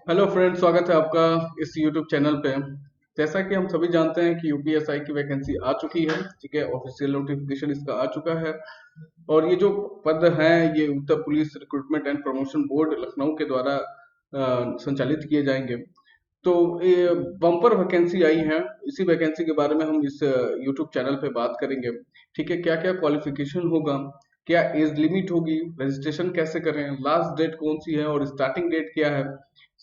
Hello friend, स्वागत है आपका इस यूट्यूब चैनल पे। जैसा कि हम सभी जानते हैं कि यूपीएसआई की वैकेंसी आ चुकी है। ठीक है, ऑफिशियल नोटिफिकेशन इसका आ चुका है। और ये जो पद हैं ये Uttar police recruitment and promotion board Lucknow के द्वारा संचालित किए जाएंगे। तो ये बम्पर वैकेंसी आई है। इसी वैकेंसी के बारे में हम इस यूट्यूब चैनल पे बात करेंगे। ठीक है, क्या क्या क्वालिफिकेशन होगा, क्या एज लिमिट होगी, रजिस्ट्रेशन कैसे करें, लास्ट डेट कौन सी है और स्टार्टिंग डेट क्या है,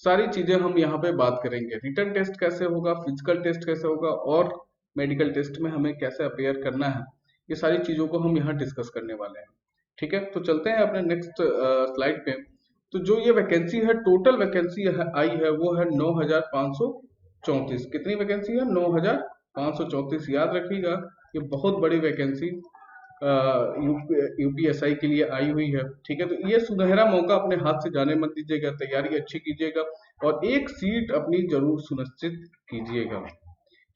सारी चीजें हम यहाँ पे बात करेंगे। रिटन टेस्ट कैसे होगा, फिजिकल टेस्ट कैसे होगा और मेडिकल टेस्ट में हमें कैसे अपेयर करना है, ये सारी चीजों को हम यहाँ डिस्कस करने वाले हैं। ठीक है, तो चलते हैं अपने नेक्स्ट स्लाइड पे। तो जो ये वैकेंसी है, टोटल वैकेंसी आई है वो है 9,534। कितनी वैकेंसी है? 9,534। याद रखिएगा, ये बहुत बड़ी वैकेंसी यूपीएसआई के लिए आई हुई है। ठीक है, तो ये सुनहरा मौका अपने हाथ से जाने मत दीजिएगा, तैयारी अच्छी कीजिएगा और एक सीट अपनी जरूर सुनिश्चित कीजिएगा।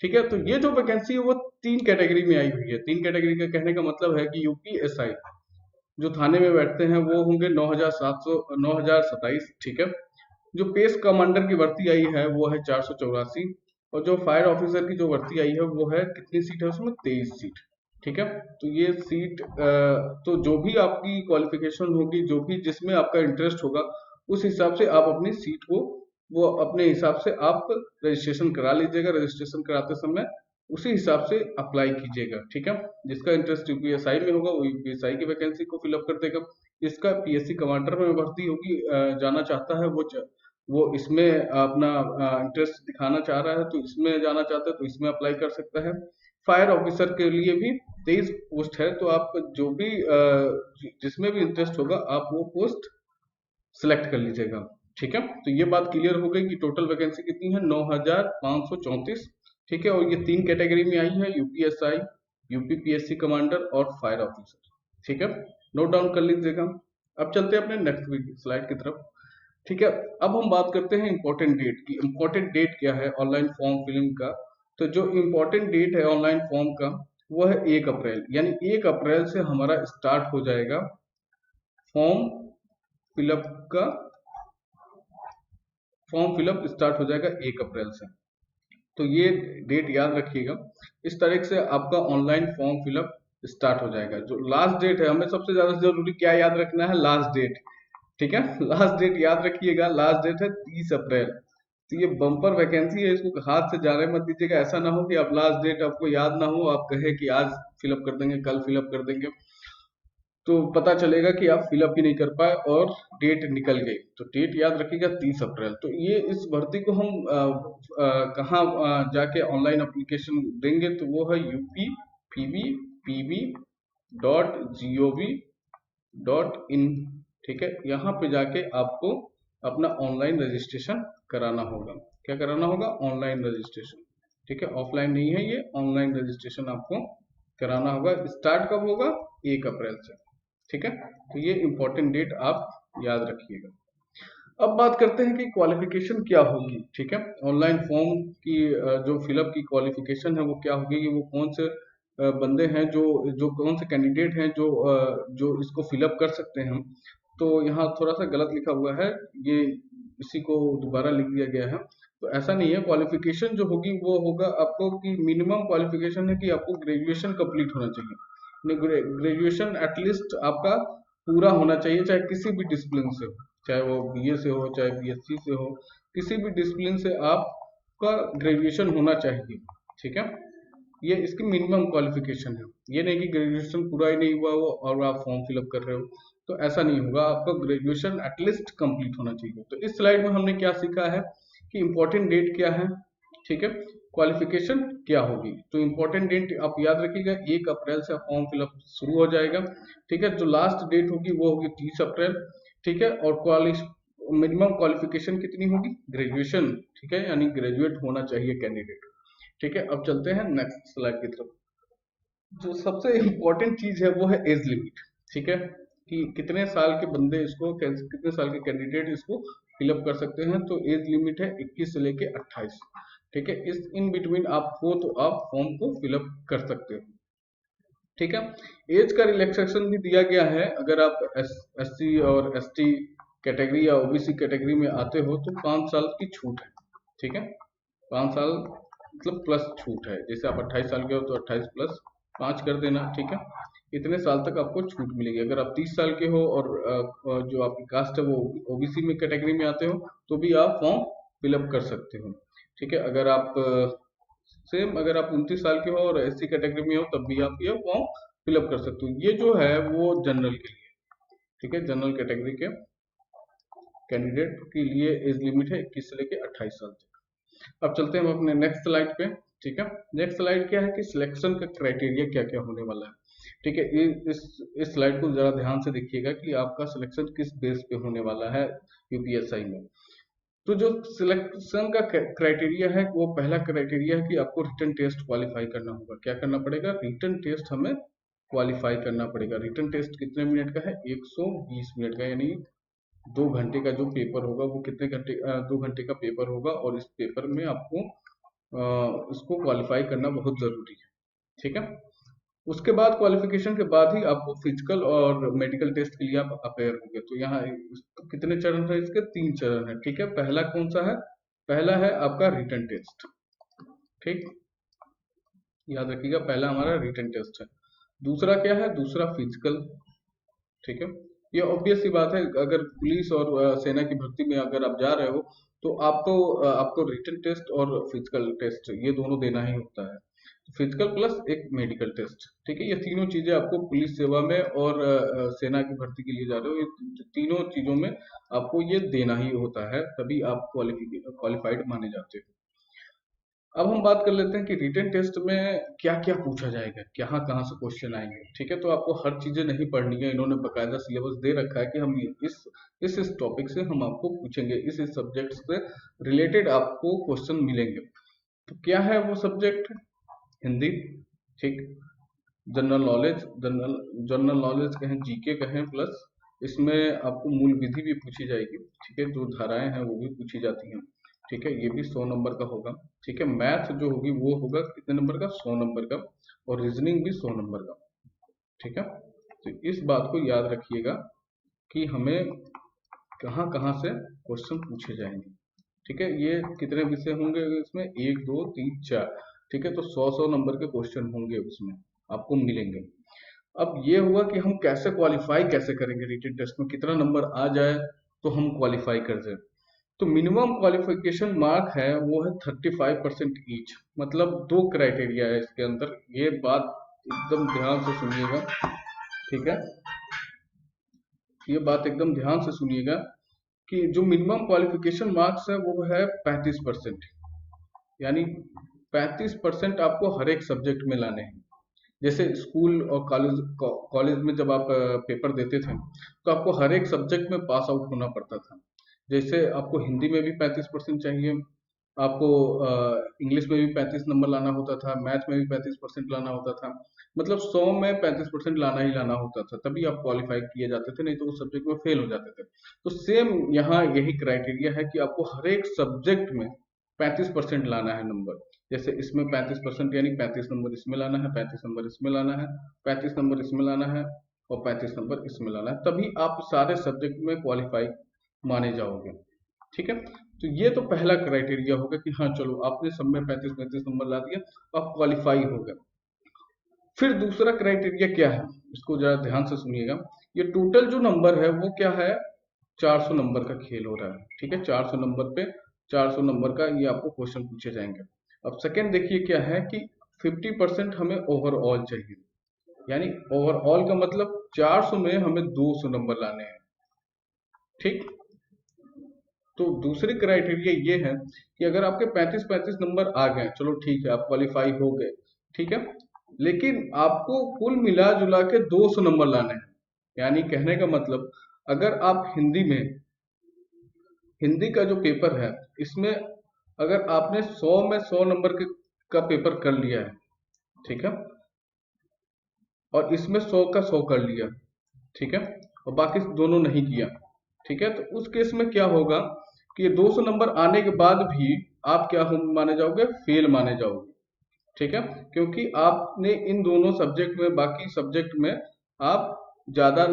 ठीक है, तो ये जो वैकेंसी है वो तीन कैटेगरी में आई हुई है। तीन कैटेगरी का कहने का मतलब है कि यूपीएसआई जो थाने में बैठते हैं वो होंगे 9,27। ठीक है, जो पेश कमांडर की भर्ती आई है वो है 484। और जो फायर ऑफिसर की जो भर्ती आई है वो है, कितनी सीट है उसमें? 23 सीट। ठीक है, तो ये सीट तो जो भी आपकी क्वालिफिकेशन होगी, जो भी जिसमें आपका इंटरेस्ट होगा, उस हिसाब से आप अपनी सीट को वो अपने हिसाब से आप रजिस्ट्रेशन करा लीजिएगा। रजिस्ट्रेशन कराते समय उसी हिसाब से अप्लाई कीजिएगा। ठीक है, जिसका इंटरेस्ट यूपीएसआई में होगा वो यूपीएसआई की वैकेंसी को फिलअप कर देगा। जिसका पीएससी कमांडर में भर्ती होगी जाना चाहता है, वो इसमें अपना इंटरेस्ट दिखाना चाह रहा है तो इसमें जाना चाहता है तो इसमें अप्लाई कर सकता है। फायर ऑफिसर के लिए भी 23 पोस्ट है, तो आप जो भी जिसमें भी इंटरेस्ट होगा आप वो पोस्ट सिलेक्ट कर लीजिएगा। ठीक है, तो ये बात क्लियर हो गई कि टोटल वैकेंसी कितनी है? 9,534। ठीक है, और ये तीन कैटेगरी में आई है, यूपीएसआई, यूपीपीएससी कमांडर और फायर ऑफिसर। ठीक है, नोट डाउन कर लीजिएगा। अब चलते हैं अपने नेक्स्ट स्लाइड की तरफ। ठीक है, अब हम बात करते हैं इंपॉर्टेंट डेट की। इंपॉर्टेंट डेट क्या है ऑनलाइन फॉर्म फिलिंग का? तो जो इंपॉर्टेंट डेट है ऑनलाइन फॉर्म का वो है 1 अप्रैल। यानी 1 अप्रैल से हमारा स्टार्ट हो जाएगा फॉर्म फिलअप का। फॉर्म फिलअप स्टार्ट हो जाएगा 1 अप्रैल से। तो ये डेट याद रखिएगा। इस तारीख से आपका ऑनलाइन फॉर्म फिलअप स्टार्ट हो जाएगा। जो लास्ट डेट है, हमें सबसे ज्यादा जरूरी क्या याद रखना है? Last date. ठीक है, लास्ट डेट याद रखिएगा। लास्ट डेट है 30 अप्रैल। तो ये बम्पर वैकेंसी है, इसको हाथ से जाने मत दीजिएगा। ऐसा ना हो कि आप लास्ट डेट आपको याद ना हो, आप कहे कि आज फिलअप कर देंगे, कल फिलअप कर देंगे, तो पता चलेगा कि आप फिलअप ही नहीं कर पाए और डेट निकल गई। तो डेट याद रखिएगा 30 अप्रैल। तो ये इस भर्ती को हम कहाँ जाके ऑनलाइन एप्लीकेशन देंगे? तो वो है UPPB.gov.in। ठीक है, यहाँ पे जाके आपको अपना ऑनलाइन रजिस्ट्रेशन कराना होगा। क्या कराना होगा? Online registration. ठीक है, ऑफलाइन नहीं है, ये ऑनलाइन रजिस्ट्रेशन आपको कराना होगा। स्टार्ट कब होगा? 1 अप्रैल से। ठीक है, तो ये इंपॉर्टेंट डेट आप याद रखिएगा। अब बात करते हैं कि क्वालिफिकेशन क्या होगी। ठीक है, ऑनलाइन फॉर्म की जो फिलअप की क्वालिफिकेशन है वो क्या होगी, कि वो कौन से बंदे हैं, जो जो कौन से कैंडिडेट हैं जो इसको फिलअप कर सकते हैं। तो यहाँ थोड़ा सा गलत लिखा हुआ है, ये इसी को दोबारा लिख दिया गया है। तो ऐसा नहीं है, क्वालिफिकेशन जो होगी वो होगा आपको कि मिनिमम क्वालिफिकेशन है कि आपको ग्रेजुएशन कंप्लीट होना चाहिए। ग्रेजुएशन एटलीस्ट आपका पूरा होना चाहिए, चाहे किसी भी डिसिप्लिन से हो, चाहे वो बीए से हो, चाहे बीएससी से हो, किसी भी डिसिप्लिन से आपका ग्रेजुएशन होना चाहिए। ठीक है, ये इसकी मिनिमम क्वालिफिकेशन है। ये नहीं कि ग्रेजुएशन पूरा ही नहीं हुआ हो और आप फॉर्म फिलअप कर रहे हो, तो ऐसा नहीं होगा। आपका ग्रेजुएशन एटलीस्ट कंप्लीट होना चाहिए। तो इस स्लाइड में हमने क्या सीखा है कि इंपॉर्टेंट डेट क्या है, ठीक है, क्वालिफिकेशन क्या होगी। तो इंपॉर्टेंट डेट आप याद रखिएगा, 1 अप्रैल से फॉर्म फिलअप शुरू हो जाएगा। ठीक है, जो लास्ट डेट होगी वो होगी 30 अप्रैल। ठीक है, और मिनिमम क्वालिफिकेशन कितनी होगी? ग्रेजुएशन। ठीक है, यानी ग्रेजुएट होना चाहिए कैंडिडेट। ठीक है, अब चलते हैं नेक्स्ट स्लाइड की तरफ। जो सबसे इम्पोर्टेंट चीज है वो है एज लिमिट। ठीक है, कि कितने साल के बंदे इसको, कितने साल के कैंडिडेट इसको फिलअप कर सकते हैं। तो एज लिमिट है 21 से लेके 28। ठीक है, इस इन बिटवीन आप हो तो आप फॉर्म को फिलअप कर सकते हो। ठीक है, एज का रिलैक्सेशन भी दिया गया है। अगर आप एससी और एसटी कैटेगरी या ओबीसी कैटेगरी में आते हो तो 5 साल की छूट है, ठीक है। 5 साल मतलब प्लस छूट है, जैसे आप 28 साल के हो तो 28 प्लस 5 कर देना, ठीक है। इतने साल तक आपको छूट मिलेगी। अगर आप 30 साल के हो और जो आपकी कास्ट है वो ओबीसी में कैटेगरी में आते हो तो भी आप फॉर्म फिलअप कर सकते हो, ठीक है। अगर आप सेम अगर आप 29 साल के हो और एससी कैटेगरी में हो तब भी आप ये फॉर्म फिलअप कर सकते हो। ये जो है वो जनरल के लिए, ठीक है। जनरल कैटेगरी के कैंडिडेट के लिए एज लिमिट है 21 से लेके 28 साल तक। अब चलते हैं हम अपने नेक्स्ट स्लाइड पे, ठीक है। नेक्स्ट स्लाइड क्या है कि सिलेक्शन का क्राइटेरिया क्या क्या होने वाला है, ठीक है। इस स्लाइड को जरा ध्यान से देखिएगा कि आपका सिलेक्शन किस बेस पे होने वाला है यूपीएसआई में। तो जो सिलेक्शन का क्राइटेरिया है वो पहला क्राइटेरिया है कि आपको रिटन टेस्ट क्वालिफाई करना होगा। क्या करना पड़ेगा? रिटन टेस्ट हमें क्वालिफाई करना पड़ेगा। रिटन टेस्ट कितने मिनट का है? 120 मिनट का, यानी 2 घंटे का जो पेपर होगा वो कितने घंटे 2 घंटे का पेपर होगा और इस पेपर में आपको इसको क्वालिफाई करना बहुत जरूरी है, ठीक है। उसके बाद क्वालिफिकेशन के बाद ही आपको फिजिकल और मेडिकल टेस्ट के लिए आप अपेयर होंगे। तो यहाँ तो कितने चरण है इसके? 3 चरण है, ठीक है। पहला कौन सा है? पहला है आपका रिटन टेस्ट, ठीक, याद रखिएगा पहला हमारा रिटन टेस्ट है। दूसरा क्या है? दूसरा फिजिकल, ठीक है। ये ऑब्वियस सी बात है, अगर पुलिस और सेना की भर्ती में अगर आप जा रहे हो तो आपको रिटन टेस्ट और फिजिकल टेस्ट ये दोनों देना ही होता है। फिजिकल प्लस एक मेडिकल टेस्ट, ठीक है। ये तीनों चीजें आपको पुलिस सेवा में और सेना की भर्ती के लिए जा रहे हो, ये तीनों चीजों में आपको ये देना ही होता है, तभी आप क्वालिफाइड माने जाते हो। अब हम बात कर लेते हैं कि रिटन टेस्ट में क्या क्या पूछा जाएगा, कहाँ कहाँ से क्वेश्चन आएंगे, ठीक है। तो आपको हर चीजें नहीं पढ़नी है, इन्होंने बकायदा सिलेबस दे रखा है कि हम इस टॉपिक से हम आपको पूछेंगे, इस सब्जेक्ट से रिलेटेड आपको क्वेश्चन मिलेंगे। तो क्या है वो सब्जेक्ट? हिंदी, ठीक। जनरल नॉलेज, जनरल नॉलेज कहें, जीके कहें, प्लस इसमें आपको मूल विधि भी पूछी जाएगी, ठीक है। जो धाराएं हैं वो भी पूछी जाती हैं, ठीक है। ये भी 100 नंबर का होगा, ठीक है। मैथ जो होगी वो होगा कितने नंबर का? 100 नंबर का। और रीजनिंग भी 100 नंबर का, ठीक है। तो इस बात को याद रखिएगा कि हमें कहाँ कहाँ से क्वेश्चन पूछे जाएंगे, ठीक है। ये कितने विषय होंगे इसमें? 1 2 3 4, ठीक है। तो 100 नंबर के क्वेश्चन होंगे उसमें आपको मिलेंगे। अब ये हुआ कि हम कैसे क्वालिफाई कैसे करेंगे, रिटन टेस्ट में कितना नंबर आ जाए तो हम क्वालिफाई कर जाए। तो मिनिमम क्वालिफिकेशन मार्क है वो है 35% ईच, मतलब 2 क्राइटेरिया है इसके अंदर, ये बात एकदम ध्यान से सुनिएगा, ठीक है। ये बात एकदम ध्यान से सुनिएगा कि जो मिनिमम क्वालिफिकेशन मार्क्स है वो है 35%, यानी 35% आपको हर एक सब्जेक्ट में लाने हैं। जैसे स्कूल और कॉलेज में जब आप पेपर देते थे तो आपको हर एक सब्जेक्ट में पास आउट होना पड़ता था। जैसे आपको हिंदी में भी 35% चाहिए, आपको इंग्लिश में भी 35 नंबर लाना होता था, मैथ में भी 35% लाना होता था, मतलब 100 में 35% लाना ही लाना होता था, तभी आप क्वालिफाई किए जाते थे, नहीं तो उस सब्जेक्ट में फेल हो जाते थे। तो सेम यहाँ यही क्राइटेरिया है कि आपको हर एक सब्जेक्ट में 35% लाना है नंबर। जैसे इसमें 35% यानी 35 नंबर इसमें लाना है, 35 नंबर इसमें लाना है, 35 नंबर इसमें लाना है और 35 नंबर इसमें लाना है, तभी आप सारे सब्जेक्ट में क्वालिफाई माने जाओगे, ठीक है। तो ये तो पहला क्राइटेरिया होगा कि हाँ चलो आपने सब में 35 नंबर ला दिया तो आप क्वालिफाई हो गए। फिर दूसरा क्राइटेरिया क्या है, इसको जरा ध्यान से सुनिएगा। ये टोटल जो नंबर है वो क्या है? 400 नंबर का खेल हो रहा है, ठीक है। 400 नंबर पे 400 नंबर का ये आपको क्वेश्चन पूछे जाएंगे। अब सेकंड देखिए क्या है कि 50% हमें ओवरऑल चाहिए, यानी ओवरऑल का मतलब 400 में हमें 200 नंबर लाने हैं, ठीक। तो दूसरी क्राइटेरिया ये है कि अगर आपके 35 नंबर आ गए, चलो ठीक है, आप क्वालिफाई हो गए, ठीक है, लेकिन आपको कुल मिला जुला के 200 नंबर लाने हैं। यानी कहने का मतलब अगर आप हिंदी का जो पेपर है इसमें अगर आपने 100 में 100 नंबर का पेपर कर लिया है, ठीक है, और इसमें 100 का 100 कर लिया, ठीक है, और बाकी दोनों नहीं किया, ठीक है, तो उस केस में क्या होगा कि ये 200 नंबर आने के बाद भी आप क्या माने जाओगे? फेल माने जाओगे, ठीक है, क्योंकि आपने इन दोनों सब्जेक्ट में, बाकी सब्जेक्ट में आप ज्यादा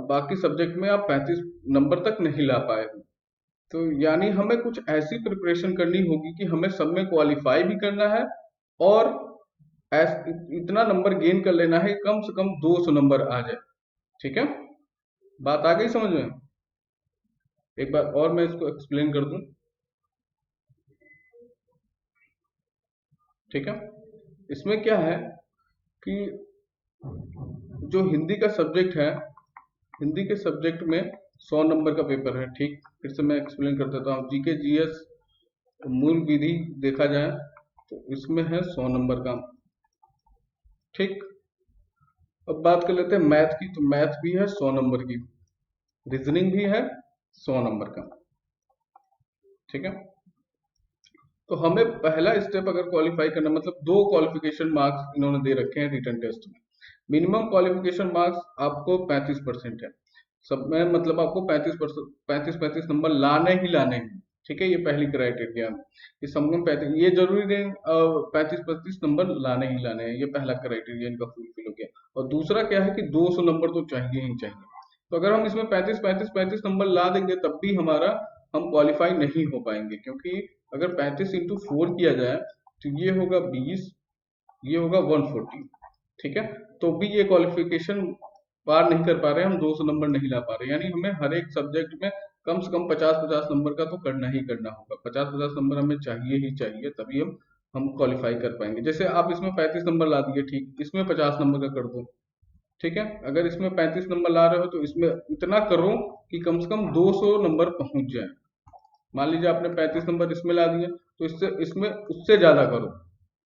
बाकी सब्जेक्ट में आप 35 नंबर तक नहीं ला पाए हो। तो यानी हमें कुछ ऐसी प्रिपरेशन करनी होगी कि हमें सब में क्वालिफाई भी करना है और इतना नंबर गेन कर लेना है, कम से कम 200 नंबर आ जाए। ठीक है, बात आ गई समझ में? एक बार और मैं इसको एक्सप्लेन कर दूं। ठीक है, इसमें क्या है कि जो हिंदी का सब्जेक्ट है, हिंदी के सब्जेक्ट में 100 नंबर का पेपर है। ठीक, फिर से मैं एक्सप्लेन कर देता हूँ। जीके जीएस मूल विधि देखा जाए तो इसमें है 100 नंबर का। ठीक, अब बात कर लेते हैं मैथ की। तो मैथ भी है 100 नंबर की, रीजनिंग भी है 100 नंबर का। ठीक है, तो हमें पहला स्टेप अगर क्वालिफाई करना, मतलब 2 क्वालिफिकेशन मार्क्स इन्होंने दे रखे हैं रिटन टेस्ट में। मिनिमम क्वालिफिकेशन मार्क्स आपको 35% है सब में, मतलब आपको 35 नंबर लाने ही लाने हैं। ठीक है, ये पहली क्राइटेरिया है कि सबको 35, ये जरूरी नहीं 35 नंबर लाने ही लाने हैं, ये पहला क्राइटेरिया इनका फुलफिल हो गया। और दूसरा क्या है कि 200 नंबर तो चाहिए ही चाहिए। तो अगर हम इसमें 35 नंबर ला देंगे तब भी हम क्वालिफाई नहीं हो पाएंगे, क्योंकि अगर 35 इंटू 4 किया जाए तो ये होगा 20, ये होगा 140। ठीक है, तो भी ये क्वालिफिकेशन पार नहीं कर पा रहे हैं, हम 200 नंबर नहीं ला पा रहे। यानी हमें हर एक सब्जेक्ट में कम से कम 50-50 नंबर का तो करना ही करना होगा। 50-50 नंबर हमें चाहिए ही चाहिए, तभी हम क्वालिफाई कर पाएंगे। जैसे आप इसमें 35 नंबर ला दिए, ठीक, इसमें 50 नंबर का कर दो। ठीक है, अगर इसमें 35 नंबर ला रहे हो तो इसमें इतना करो कि कम से कम 200 नंबर पहुंच जाए। मान लीजिए आपने 35 नंबर इसमें ला दिए, तो इससे इसमें उससे ज्यादा करो,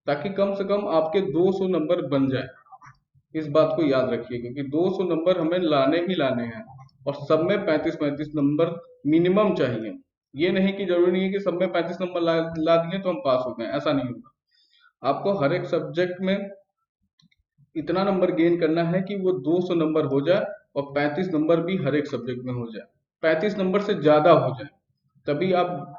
ताकि कम से कम आपके 200 नंबर बन जाए। इस बात को याद रखिए, क्योंकि 200 नंबर हमें लाने ही लाने हैं और सब में 35-35 नंबर मिनिमम चाहिए। ये नहीं कि जरूरी नहीं है कि सब में 35 नंबर ला दिए तो हम पास हो गए, ऐसा नहीं होगा। आपको हर एक सब्जेक्ट में इतना नंबर गेन करना है कि वो 200 नंबर हो जाए और 35 नंबर भी हर एक सब्जेक्ट में हो जाए। 35 नंबर से ज्यादा हो जाए तभी आप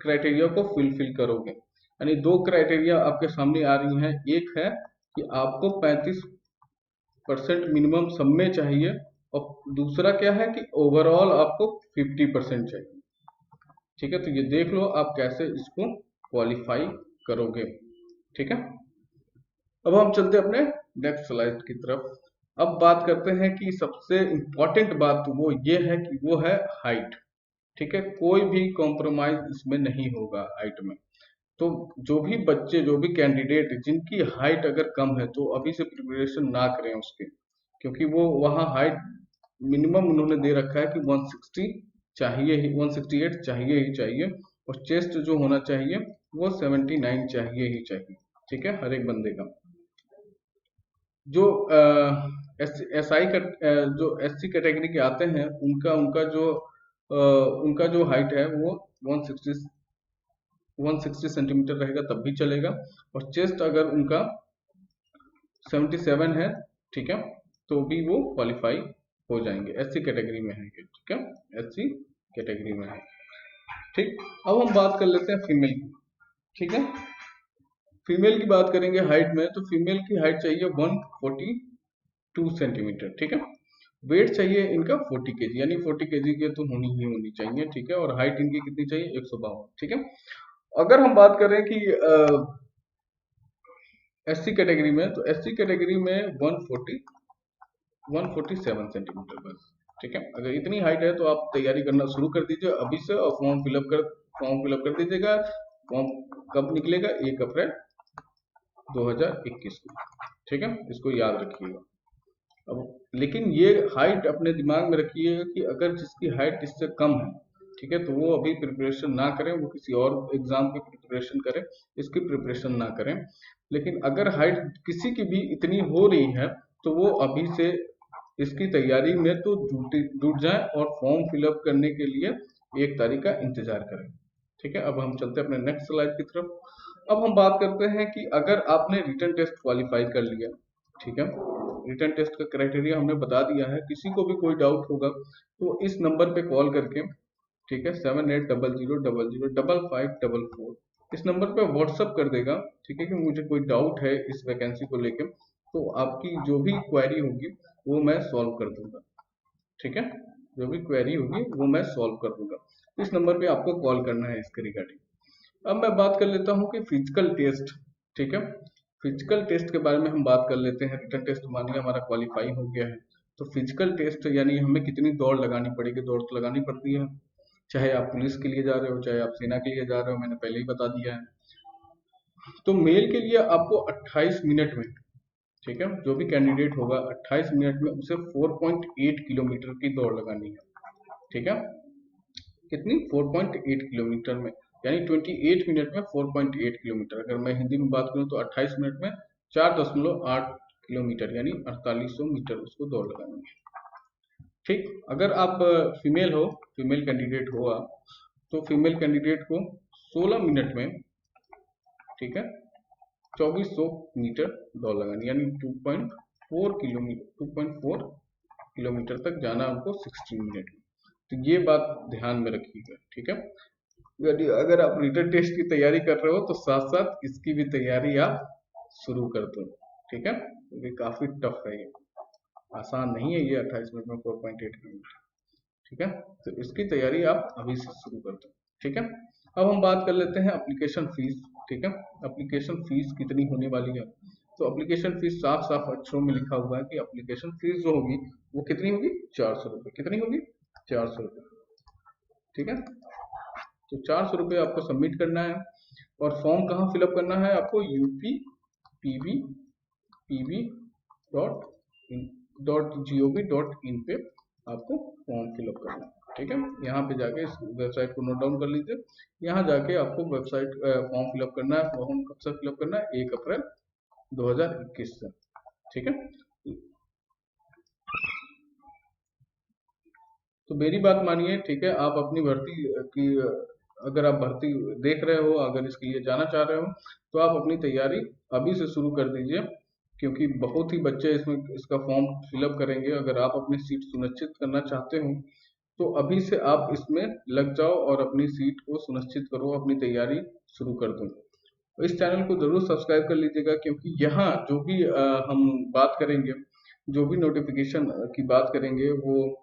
क्राइटेरिया को फुलफिल करोगे। यानी 2 क्राइटेरिया आपके सामने आ रही हैं। एक है कि आपको 35% मिनिमम सब में चाहिए, और दूसरा क्या है कि ओवरऑल आपको 50% चाहिए। ठीक है, तो ये देख लो आप कैसे इसको क्वालिफाई करोगे। ठीक है, अब हम चलते हैं अपने नेक्स्ट स्लाइड की तरफ। अब बात करते हैं कि सबसे इंपॉर्टेंट बात वो ये है कि वो है हाइट। ठीक है, कोई भी कॉम्प्रोमाइज इसमें नहीं होगा हाइट में। तो जो भी बच्चे, जो भी कैंडिडेट जिनकी हाइट अगर कम है तो अभी से प्रिपरेशन ना करें उसके, क्योंकि वो वहाँ हाइट मिनिमम उन्होंने दे रखा है कि 160 चाहिए ही, 168 चाहिए ही चाहिए, और चेस्ट जो होना चाहिए वो 79 चाहिए ही चाहिए। ठीक है, हर एक बंदे का। जो एस आई का जो SC कैटेगरी के आते हैं उनका उनका जो हाइट है वो 160 सेंटीमीटर रहेगा तब भी चलेगा, और चेस्ट अगर उनका 77 है, ठीक है, तो भी वो क्वालिफाई हो जाएंगे। SC कैटेगरी में है ये। ठीक है, SC कैटेगरी में है। ठीक, अब हम बात कर लेते हैं फीमेल की। ठीक है, फीमेल की बात करेंगे हाइट में, तो फीमेल की हाइट चाहिए 142 सेंटीमीटर। ठीक है, वेट चाहिए इनका 40 kg, यानी 40 kg के तो होनी ही होनी चाहिए। ठीक है, और हाइट इनकी कितनी चाहिए? 152। ठीक है, अगर हम बात करें कि SC कैटेगरी में, तो SC कैटेगरी में 147 सेंटीमीटर बस। ठीक है, अगर इतनी हाइट है तो आप तैयारी करना शुरू कर दीजिए अभी से, और फॉर्म फिलअप कर दीजिएगा। फॉर्म कब निकलेगा? 1 अप्रैल 2021 को। ठीक है, इसको याद रखिएगा। अब लेकिन ये हाइट अपने दिमाग में रखिएगा कि अगर जिसकी हाइट इससे कम है, ठीक है, तो वो अभी प्रिपरेशन ना करें, वो किसी और एग्जाम की प्रिपरेशन करें, इसकी प्रिपरेशन ना करें। लेकिन अगर हाइट किसी की भी इतनी हो रही है तो वो अभी से इसकी तैयारी में तो जुट जाए और फॉर्म फिलअप करने के लिए 1 तारीख का इंतजार करें। ठीक है, अब हम चलते हैं अपने नेक्स्ट स्लाइड की तरफ। अब हम बात करते हैं कि अगर आपने रिटन टेस्ट क्वालिफाई कर लिया, ठीक है, रिटन टेस्ट का क्राइटेरिया हमने बता दिया है। किसी को भी कोई डाउट होगा तो इस नंबर पे कॉल करके, ठीक है, 7800005544, इस नंबर पे व्हाट्सअप कर देगा। ठीक है, कि मुझे कोई डाउट है इस वैकेंसी को लेके, तो आपकी जो भी क्वेरी होगी वो मैं सॉल्व कर दूंगा। ठीक है, जो भी क्वेरी होगी वो मैं सॉल्व कर दूंगा। इस नंबर पे आपको कॉल करना है इसके रिगार्डिंग। अब मैं बात कर लेता हूँ कि फिजिकल टेस्ट। ठीक है, फिजिकल टेस्ट के बारे में हम बात कर लेते हैं। रिटन टेस्ट मानिए हमारा क्वालिफाई हो गया है, तो फिजिकल टेस्ट यानी हमें कितनी दौड़ लगानी पड़ेगी। दौड़ तो लगानी पड़ती है, चाहे आप पुलिस के लिए जा रहे हो, चाहे आप सेना के लिए जा रहे हो, मैंने पहले ही बता दिया है। तो मेल के लिए आपको 28 मिनट में, ठीक है, जो भी कैंडिडेट होगा 28 मिनट में उसे 4.8 किलोमीटर की दौड़ लगानी है। ठीक है, कितनी? 4.8 किलोमीटर में, यानी 28 मिनट में 4.8 किलोमीटर। अगर मैं हिंदी में बात करूं तो 28 मिनट में 4.8 किलोमीटर यानी 4800 मीटर उसको दौड़ लगानी है। ठीक, अगर आप फीमेल हो, फीमेल कैंडिडेट हो आप, तो फीमेल कैंडिडेट को 16 मिनट में, ठीक है, 2400 मीटर दौड़ लगानी, यानी 2.4 किलोमीटर तक जाना हमको 16 मिनट में। तो ये बात ध्यान में रखिएगा। ठीक है, यदि अगर आप रिटन टेस्ट की तैयारी कर रहे हो तो साथ साथ इसकी भी तैयारी आप शुरू कर दो। ठीक है, क्योंकि काफी टफ है, ये आसान नहीं है ये 28 मिनट में 4.8 किलोमीटर। ठीक है, तो इसकी तैयारी आप अभी से शुरू कर दो। ठीक है, अब हम बात कर लेते हैं एप्लीकेशन फीस। ठीक है, एप्लीकेशन फीस कितनी होने वाली है। तो एप्लीकेशन फीस साफ साफ अक्षरों में लिखा हुआ है कि एप्लीकेशन फीस जो होगी वो कितनी होगी? 400 रुपये। कितनी होगी? 400 रुपये। ठीक है, तो 400 रुपये आपको सबमिट करना है। और फॉर्म कहाँ फिलअप करना है आपको? upppb.gov.in पे आपको फॉर्म फिलअप करना है। ठीक है, यहाँ पे जाके इस वेबसाइट को नोट डाउन कर लीजिए। यहाँ जाके आपको वेबसाइट फॉर्म फिलअप करना है। फॉर्म कब से फिलअप करना है? 1 अप्रैल 2021 से। ठीक है, तो मेरी बात मानिए। ठीक है, आप अपनी भर्ती की, अगर आप भर्ती देख रहे हो, अगर इसके लिए जाना चाह रहे हो, तो आप अपनी तैयारी अभी से शुरू कर दीजिए, क्योंकि बहुत ही बच्चे इसमें इसका फॉर्म फिलअप करेंगे। अगर आप अपनी सीट सुनिश्चित करना चाहते हो तो अभी से आप इसमें लग जाओ और अपनी सीट को सुनिश्चित करो, अपनी तैयारी शुरू कर दो। इस चैनल को जरूर सब्सक्राइब कर लीजिएगा, क्योंकि यहाँ जो भी हम बात करेंगे, जो भी नोटिफिकेशन की बात करेंगे, वो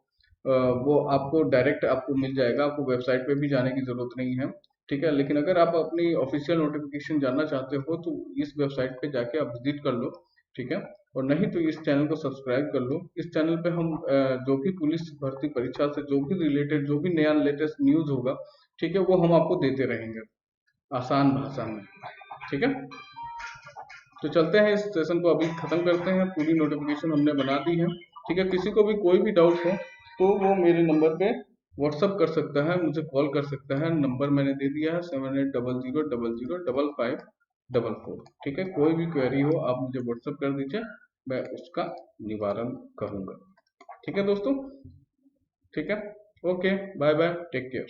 आपको डायरेक्ट आपको मिल जाएगा। आपको वेबसाइट पे भी जाने की जरूरत नहीं है। ठीक है, लेकिन अगर आप अपनी ऑफिशियल नोटिफिकेशन जानना चाहते हो तो इस वेबसाइट पे जाके आप विजिट कर लो। ठीक है, और नहीं तो इस चैनल को सब्सक्राइब कर लो। इस चैनल पे हम जो भी पुलिस भर्ती परीक्षा से जो भी रिलेटेड, जो भी नया लेटेस्ट न्यूज होगा, ठीक है, वो हम आपको देते रहेंगे आसान भाषा में। ठीक है, तो चलते हैं, इस सेशन को अभी खत्म करते हैं। पूरी नोटिफिकेशन हमने बना दी है। ठीक है, किसी को भी कोई भी डाउट हो तो वो मेरे नंबर पे व्हाट्सअप कर सकता है, मुझे कॉल कर सकता है। नंबर मैंने दे दिया है 7800005544। ठीक है, कोई भी क्वेरी हो आप मुझे व्हाट्सअप कर दीजिए, मैं उसका निवारण करूंगा। ठीक है दोस्तों, ठीक है, okay, bye bye, take care.